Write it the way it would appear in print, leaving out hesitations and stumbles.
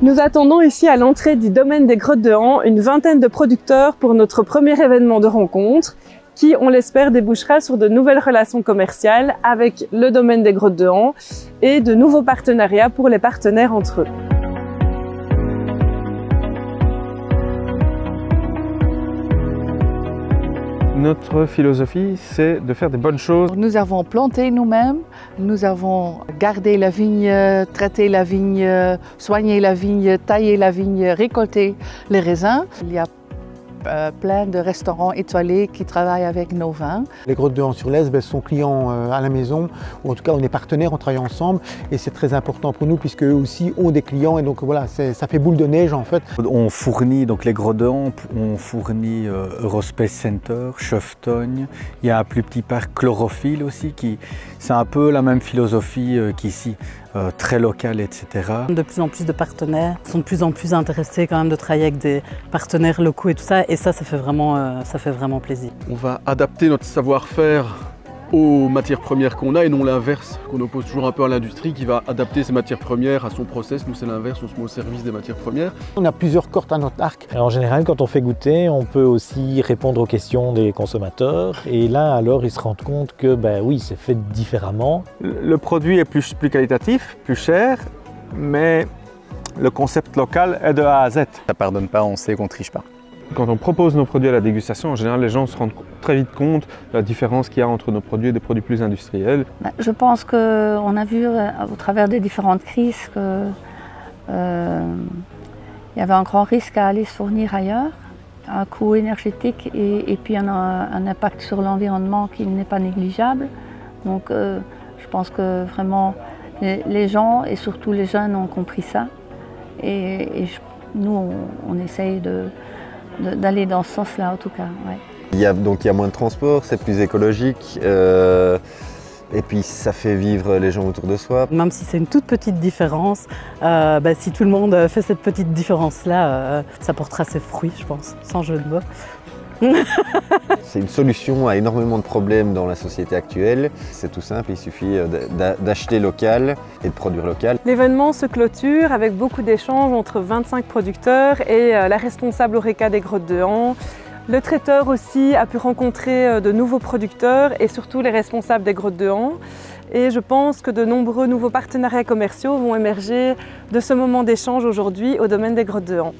Nous attendons ici à l'entrée du domaine des Grottes de Han une vingtaine de producteurs pour notre premier événement de rencontre qui, on l'espère, débouchera sur de nouvelles relations commerciales avec le domaine des Grottes de Han et de nouveaux partenariats pour les partenaires entre eux. Notre philosophie, c'est de faire des bonnes choses. Nous avons planté nous-mêmes, nous avons gardé la vigne, traité la vigne, soigné la vigne, taillé la vigne, récolté les raisins. Il y a plein de restaurants étoilés qui travaillent avec nos vins. Les Grottes de Han-sur-Lez sont clients à la maison, ou en tout cas on est partenaires, on travaille ensemble et c'est très important pour nous puisque eux aussi ont des clients et donc voilà, ça fait boule de neige en fait. On fournit donc les Grottes de Han, on fournit Eurospace Center, Cheftogne, il y a un plus petit parc Chlorophylle aussi, c'est un peu la même philosophie qu'ici. Très local, etc. De plus en plus de partenaires sont de plus en plus intéressés quand même de travailler avec des partenaires locaux et tout ça, et ça fait vraiment plaisir. On va adapter notre savoir-faire aux matières premières qu'on a et non l'inverse, qu'on oppose toujours un peu à l'industrie qui va adapter ses matières premières à son process. Nous c'est l'inverse, on se met au service des matières premières. On a plusieurs cordes à notre arc. Alors, en général, quand on fait goûter, on peut aussi répondre aux questions des consommateurs et là alors ils se rendent compte que oui, c'est fait différemment. Le produit est plus qualitatif, plus cher, mais le concept local est de A à Z. Ça pardonne pas, on sait qu'on triche pas. Quand on propose nos produits à la dégustation, en général, les gens se rendent très vite compte de la différence qu'il y a entre nos produits et des produits plus industriels. Je pense qu'on a vu au travers des différentes crises qu'il y avait un grand risque à aller se fournir ailleurs, un coût énergétique et puis un impact sur l'environnement qui n'est pas négligeable. Donc je pense que vraiment les gens et surtout les jeunes ont compris ça et nous on essaye d'aller dans ce sens-là en tout cas. Ouais. Il y a moins de transport, c'est plus écologique et puis ça fait vivre les gens autour de soi. Même si c'est une toute petite différence, si tout le monde fait cette petite différence-là, ça portera ses fruits, je pense, sans jeu de mots. C'est une solution à énormément de problèmes dans la société actuelle. C'est tout simple, il suffit d'acheter local et de produire local. L'événement se clôture avec beaucoup d'échanges entre 25 producteurs et la responsable Horeca des Grottes de Han. Le traiteur aussi a pu rencontrer de nouveaux producteurs et surtout les responsables des Grottes de Han. Et je pense que de nombreux nouveaux partenariats commerciaux vont émerger de ce moment d'échange aujourd'hui au domaine des Grottes de Han.